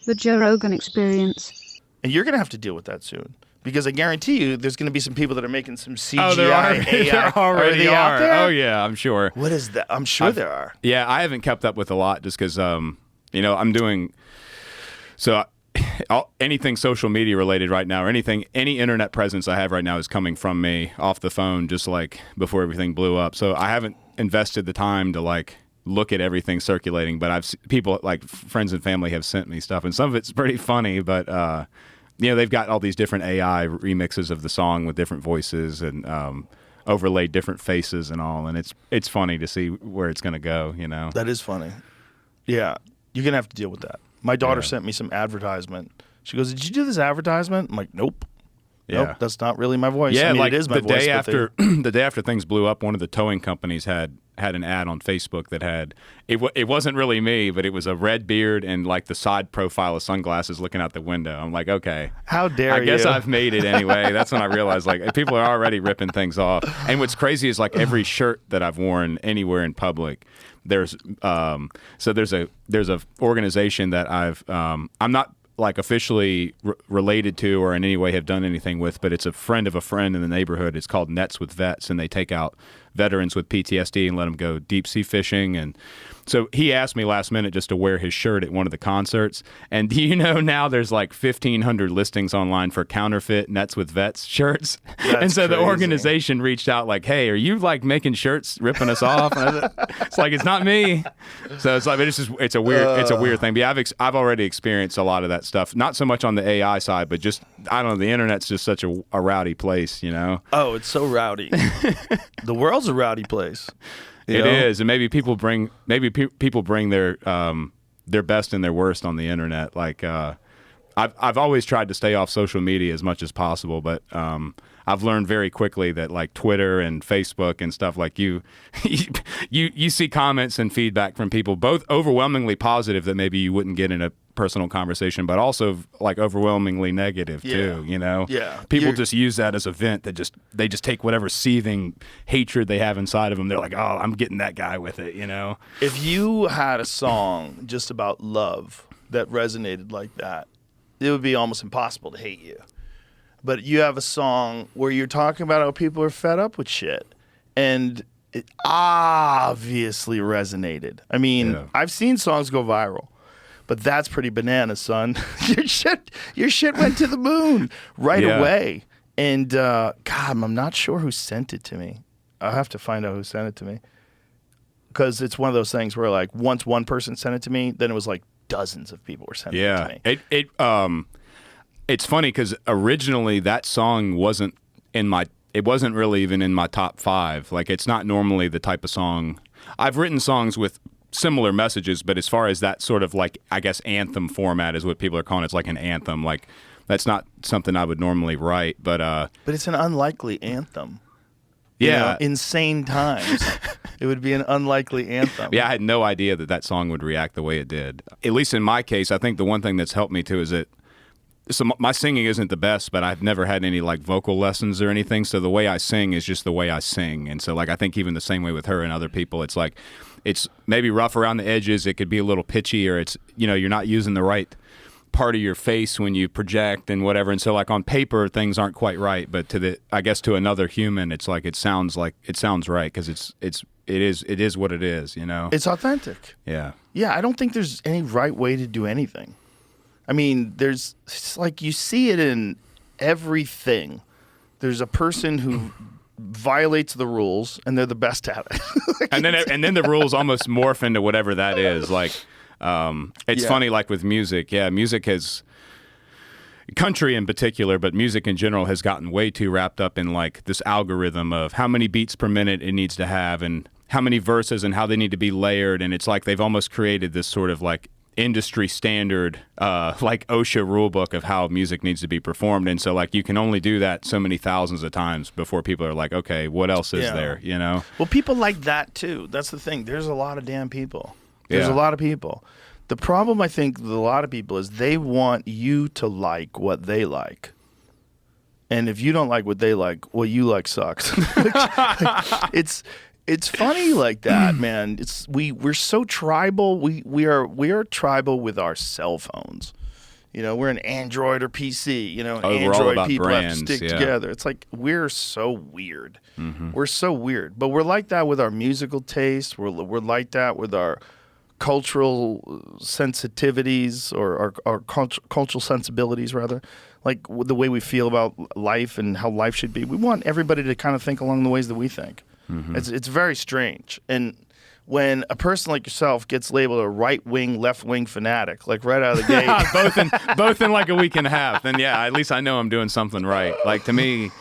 The Joe Rogan Experience. And you're going to have to deal with that soon. Because I guarantee you, there's going to be some people that are making some CGI. Oh, there are. AI. There already they are. out there? Oh, yeah, I'm sure. What is that? I'm sure there are. Yeah, I haven't kept up with a lot just because, I'm doing... So anything social media related right now, or any internet presence I have right now is coming from me off the phone, just like before everything blew up. So I haven't invested the time to like look at everything circulating, but people like friends and family have sent me stuff, and some of it's pretty funny, but they've got all these different AI remixes of the song with different voices and overlaid different faces and all, and it's funny to see where it's going to go. That is funny. Yeah, you're gonna have to deal with that. My daughter sent me some advertisement. She goes, "Did you do this advertisement?" I'm like, "Nope." Yeah. Nope, that's not really my voice. Yeah, I mean, like it is my the voice. day after the day after things blew up, one of the towing companies had an ad on Facebook that had it wasn't really me, but it was a red beard and like the side profile of sunglasses looking out the window. I'm like, okay, how dare you? I guess I've made it anyway. That's when I realized like people are already ripping things off. And what's crazy is like every shirt that I've worn anywhere in public, there's a organization that I'm not like officially related to or in any way have done anything with, but it's a friend of a friend in the neighborhood. It's called Nets with Vets, and they take out veterans with PTSD and let them go deep sea fishing. And so he asked me last minute just to wear his shirt at one of the concerts. And do you know now there's like 1,500 listings online for counterfeit Nets with Vets shirts? And so the organization reached out like, "Hey, are you like making shirts ripping us off?" And it's like, it's not me. So it's like, it's a weird thing. But yeah, I've already experienced a lot of that stuff. Not so much on the AI side, but just, I don't know, the internet's just such a rowdy place, Oh, it's so rowdy. The world's a rowdy place. It is, and maybe people bring their best and their worst on the internet. Like I've always tried to stay off social media as much as possible, but I've learned very quickly that like Twitter and Facebook and stuff like you see comments and feedback from people, both overwhelmingly positive that maybe you wouldn't get in a personal conversation, but also like overwhelmingly negative too. Yeah. People just use that as a vent. They just take whatever seething hatred they have inside of them. They're like, "Oh, I'm getting that guy with it." If you had a song just about love that resonated like that, it would be almost impossible to hate you. But you have a song where you're talking about how people are fed up with shit, and it obviously resonated. I mean, I've seen songs go viral, but that's pretty bananas, son. Your shit went to the moon right away. And God, I'm not sure who sent it to me. I'll have to find out who sent it to me, because it's one of those things where like once one person sent it to me, then it was like dozens of people were sending it to me. It's funny because originally that song wasn't really even in my top 5. Like, it's not normally the type of song. I've written songs with similar messages, but as far as that sort of like, I guess, anthem format is what people are calling it. It's like an anthem. Like, that's not something I would normally write, but it's an unlikely anthem. Yeah. Insane times. It would be an unlikely anthem. Yeah, I had no idea that song would react the way it did. At least in my case, I think the one thing that's helped me too is that my singing isn't the best, but I've never had any like vocal lessons or anything. So the way I sing is just the way I sing. And so like, I think even the same way with her and other people, it's like, it's maybe rough around the edges. It could be a little pitchy, or it's, you're not using the right part of your face when you project and whatever. And so like on paper, things aren't quite right, but to another human, it's like, it sounds right. Cause it is what it is, It's authentic. Yeah. Yeah. I don't think there's any right way to do anything. I mean, it's like you see it in everything. There's a person who violates the rules, and they're the best at it. and then the rules almost morph into whatever that is. Like, it's funny, like with music. Yeah, music has, country in particular, but music in general has gotten way too wrapped up in like this algorithm of how many beats per minute it needs to have, and how many verses, and how they need to be layered. And it's like they've almost created this sort of like industry standard, like OSHA rule book of how music needs to be performed. And so like you can only do that so many thousands of times before people are like, okay, what else is there, Well, people like that too. That's the thing. There's a lot of damn people. There's a lot of people. The problem, I think, with a lot of people is they want you to like what they like. And if you don't like what they like, what you like sucks. It's funny like that, man. We're so tribal. We are tribal with our cell phones. You know, we're an Android or PC. You know, Oh, we're all Android about people brands, have to stick yeah. together. It's like we're so weird. We're so weird, but we're like that with our musical taste. We're like that with our cultural sensitivities or our cultural sensibilities, rather. Like the way we feel about life and how life should be. We want everybody to kind of think along the ways that we think. It's very strange. And when a person like yourself gets labeled a right-wing, left-wing fanatic, like right out of the gate. both in like a week and a half, then yeah, at least I know I'm doing something right. Like to me,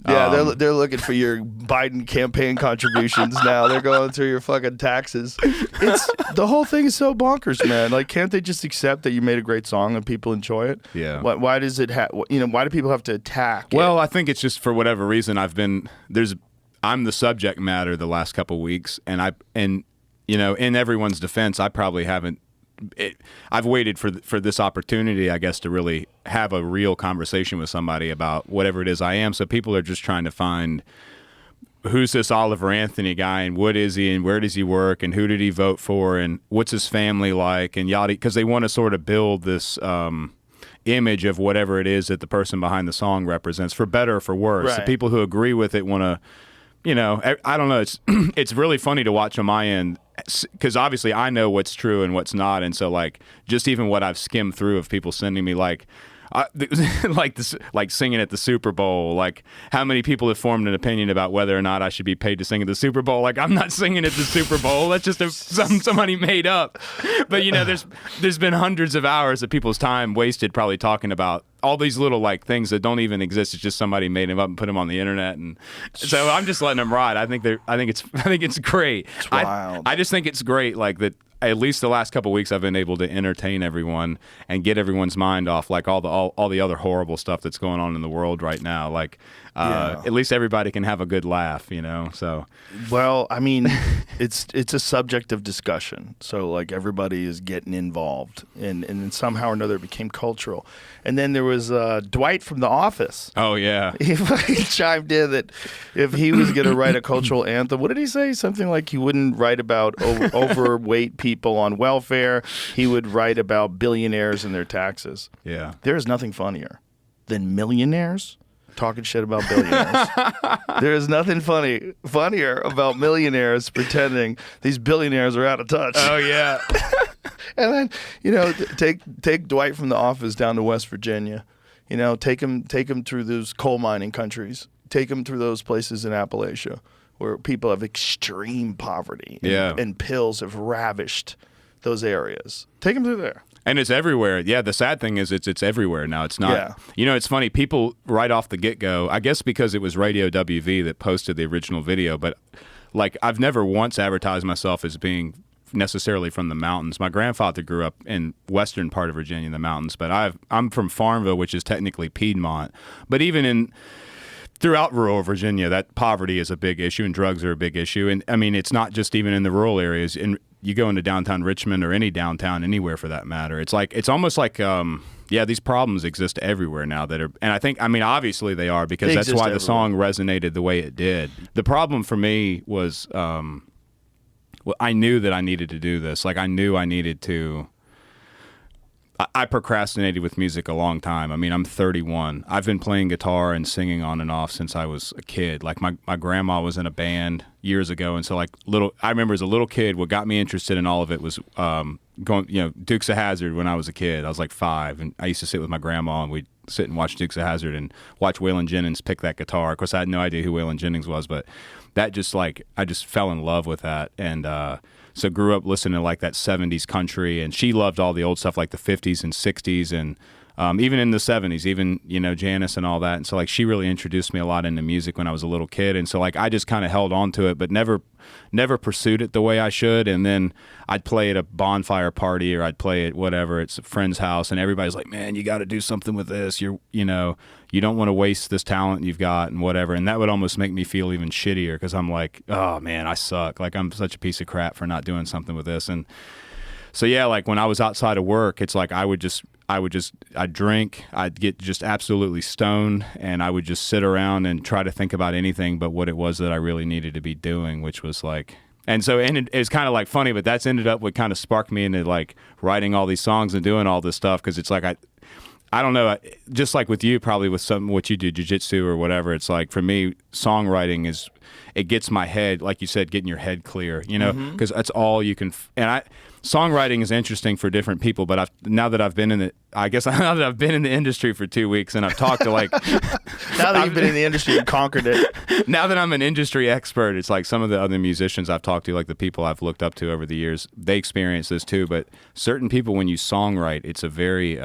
yeah, they're looking for your Biden campaign contributions now. They're going through your fucking taxes. The whole thing is so bonkers, man. Like, can't they just accept that you made a great song and people enjoy it? Yeah. Why does it why do people have to attack it? Well, I think it's just for whatever reason I'm the subject matter the last couple of weeks, and you know, in everyone's defense, I probably haven't. I've waited for this opportunity, I guess, to really have a real conversation with somebody about whatever it is I am. So people are just trying to find who's this Oliver Anthony guy and what is he and where does he work and who did he vote for and what's his family like and yada, because they want to sort of build this image of whatever it is that the person behind the song represents, for better or for worse. Right. The people who agree with it want to, you know, I don't know. It's really funny to watch on my end because obviously I know what's true and what's not, and so like just even what I've skimmed through of people sending me like singing at the Super Bowl, like how many people have formed an opinion about whether or not I should be paid to sing at the Super Bowl. Like I'm not singing at the Super Bowl. That's just somebody made up. But you know, there's been hundreds of hours of people's time wasted probably talking about all these little like things that don't even exist. It's just somebody made them up and put them on the internet, and so I'm just letting them ride. I think it's great. It's wild. I just think it's great, like that. At least the last couple of weeks, I've been able to entertain everyone and get everyone's mind off like all the other horrible stuff that's going on in the world right now. Like, at least everybody can have a good laugh, you know. So, well, I mean, it's a subject of discussion. So like everybody is getting involved, and somehow or another it became cultural. And then there was Dwight from The Office. Oh yeah, he chimed in that if he was going to write a cultural anthem, what did he say? Something like he wouldn't write about overweight people on welfare. He would write about billionaires and their taxes. Yeah, there is nothing funnier than millionaires talking shit about billionaires. There is nothing funnier about millionaires pretending these billionaires are out of touch. Oh yeah. And then, you know, take Dwight from The Office down to West Virginia. You know, take him through those coal mining countries. Take him through those places in Appalachia where people have extreme poverty. And pills have ravished those areas. Take him through there. And it's everywhere. Yeah, the sad thing is it's everywhere now. It's not. Yeah. You know, it's funny. People right off the get-go, I guess because it was Radio WV that posted the original video, but like I've never once advertised myself as being necessarily from the mountains. My grandfather grew up in western part of Virginia in the mountains, but I'm from Farmville, which is technically Piedmont. But even throughout rural Virginia, that poverty is a big issue and drugs are a big issue. And I mean, it's not just even in the rural areas. You go into downtown Richmond or any downtown anywhere for that matter. It's almost like these problems exist everywhere now and I mean obviously they are because that's why the song resonated the way it did. The problem for me was I knew that I needed to do this. Like I knew I needed to. I procrastinated with music a long time. I mean, I'm 31. I've been playing guitar and singing on and off since I was a kid. Like my grandma was in a band years ago, and so like I remember as a little kid, what got me interested in all of it was going, you know, Dukes of Hazzard when I was a kid. I was like 5, and I used to sit with my grandma and we'd sit and watch Dukes of Hazzard and watch Waylon Jennings pick that guitar. Of course, I had no idea who Waylon Jennings was, but that just like I just fell in love with that, and so grew up listening to like that 70s country, and she loved all the old stuff like the 50s and 60s and even in the 70s, even, you know, Janis and all that. And so like she really introduced me a lot into music when I was a little kid. And so like I just kind of held on to it, but never pursued it the way I should. And then I'd play at a bonfire party or I'd play at whatever, it's a friend's house, and everybody's like, man, you got to do something with this. You don't want to waste this talent you've got and whatever. And that would almost make me feel even shittier because I'm like, oh man, I suck. Like I'm such a piece of crap for not doing something with this. And so yeah, like when I was outside of work, it's like I'd drink, I'd get just absolutely stoned, and I would just sit around and try to think about anything but what it was that I really needed to be doing, which was like, and so it's kind of like funny, but that's ended up what kind of sparked me into like writing all these songs and doing all this stuff, because it's like I don't know, just like with you, probably with what you do, jiu-jitsu or whatever, it's like for me, songwriting it gets my head, like you said, getting your head clear, you know, because that's all you can, songwriting is interesting for different people, but now that I've been in the industry for 2 weeks and I've talked to like, now that you've been in the industry and conquered it. Now that I'm an industry expert, it's like some of the other musicians I've talked to, like the people I've looked up to over the years, they experience this too, but certain people, when you songwrite, it's a very,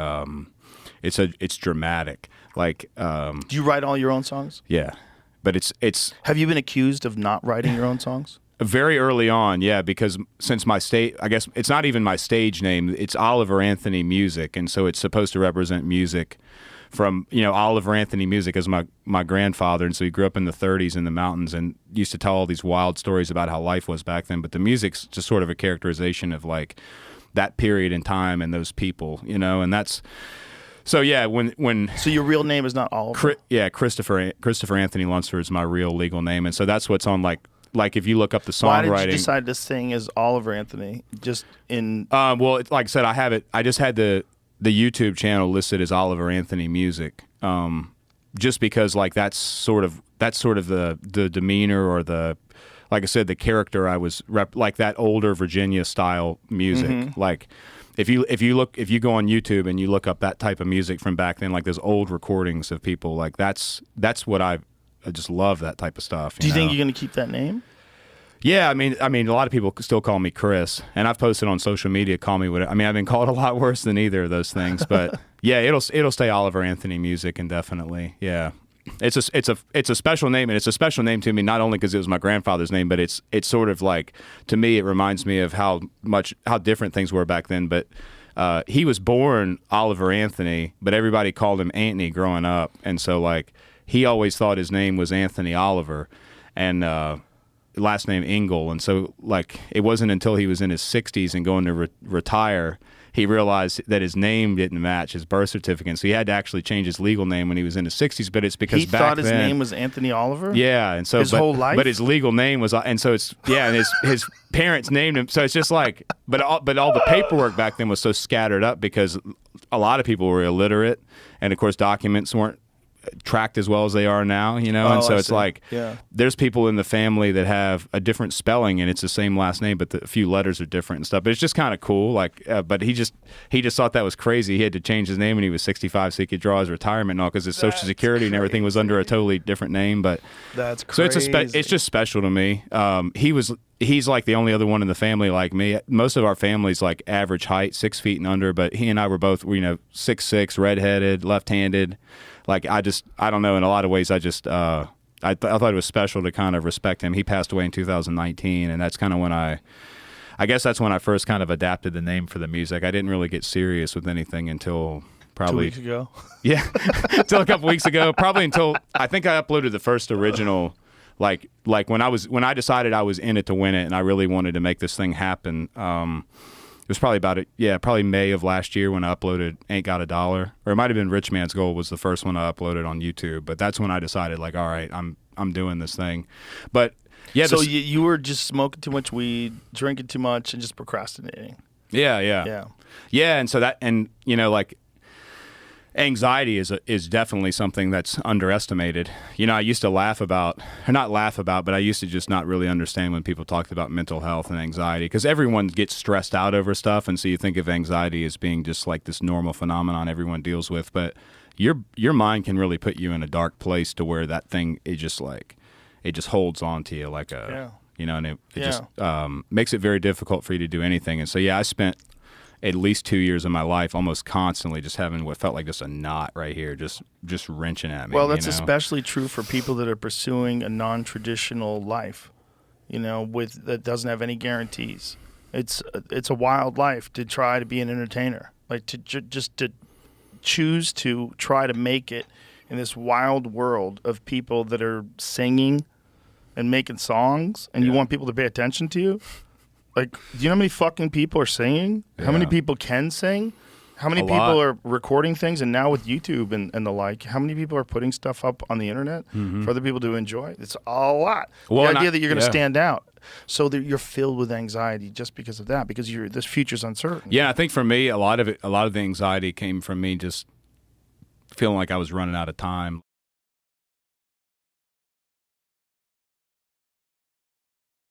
it's dramatic. Like, do you write all your own songs? Yeah, but it's. Have you been accused of not writing your own songs? Very early on, yeah, because since I guess it's not even my stage name. It's Oliver Anthony Music, and so it's supposed to represent music from, Oliver Anthony Music as my grandfather, and so he grew up in the 30s in the mountains and used to tell all these wild stories about how life was back then. But the music's just sort of a characterization of like that period in time and those people, and that's. So yeah, when so your real name is not Oliver? Christopher Anthony Lunsford is my real legal name, and so that's what's on like if you look up the songwriting. Why did you decide to sing as Oliver Anthony? Just in well, like I said, I have it. I just had the YouTube channel listed as Oliver Anthony Music, just because like that's sort of the demeanor or the, like I said, the character I was like that older Virginia style music, like. If you go on YouTube and you look up that type of music from back then, like those old recordings of people, like that's what I just love, that type of stuff. Do you think you're going to keep that name? Yeah, I mean, a lot of people still call me Chris, and I've posted on social media, call me whatever. I mean, I've been called a lot worse than either of those things, but yeah, it'll stay Oliver Anthony Music, indefinitely. Yeah. It's a special name, and it's a special name to me not only because it was my grandfather's name, but it's sort of like, to me, it reminds me of how different things were back then. But he was born Oliver Anthony, but everybody called him Anthony growing up, and so like he always thought his name was Anthony Oliver, and last name Engel, and so like it wasn't until he was in his 60s and going to retire. He realized that his name didn't match his birth certificate, so he had to actually change his legal name when he was in his 60s. But it's because he thought his name was Anthony Oliver. Yeah, and so his whole life. But his legal name was, and so it's and his parents named him. So it's just like, but all the paperwork back then was so scattered up because a lot of people were illiterate, and of course documents weren't tracked as well as they are now, and so it's like there's people in the family that have a different spelling and it's the same last name but a few letters are different and stuff, but it's just kind of cool, like but he just thought that was crazy. He had to change his name when he was 65 so he could draw his retirement and all, because his social security and everything was under a totally different name. But that's crazy. So it's just special to me. He's like the only other one in the family like me. Most of our family's like average height, 6 feet and under, but he and I were both 6'6", redheaded, left-handed. Like I don't know. In a lot of ways, I thought it was special to kind of respect him. He passed away in 2019, and that's kind of when I guess that's when I first kind of adapted the name for the music. I didn't really get serious with anything until probably 2 weeks ago. Yeah, until a couple weeks ago. Probably until I think I uploaded the first original. Like when I decided I was in it to win it, and I really wanted to make this thing happen. It was probably probably May of last year when I uploaded Ain't Got a Dollar, or it might have been Rich Man's Gold was the first one I uploaded on YouTube. But that's when I decided, like, all right, I'm doing this thing. But yeah, so you were just smoking too much weed, drinking too much, and just procrastinating. Yeah. And so that, and like anxiety is definitely something that's underestimated. I used to but I used to just not really understand when people talked about mental health and anxiety, because everyone gets stressed out over stuff, and so you think of anxiety as being just like this normal phenomenon everyone deals with, but your mind can really put you in a dark place to where that thing is just like, it just holds on to you like a, and it just makes it very difficult for you to do anything. And so I spent at least 2 years of my life almost constantly just having what felt like just a knot right here, just wrenching at me. Well, that's especially true for people that are pursuing a non-traditional life, that doesn't have any guarantees. It's a wild life to try to be an entertainer, like to just to choose to try to make it in this wild world of people that are singing and making songs, and you want people to pay attention to you. Like, do you know how many fucking people are singing? How many people can sing? How many people are recording things? And now with YouTube and the like, how many people are putting stuff up on the internet for other people to enjoy? It's a lot. Well, the idea that you're going to stand out. So that you're filled with anxiety just because of that, because this future's uncertain. Yeah, I think for me, a lot of the anxiety came from me just feeling like I was running out of time.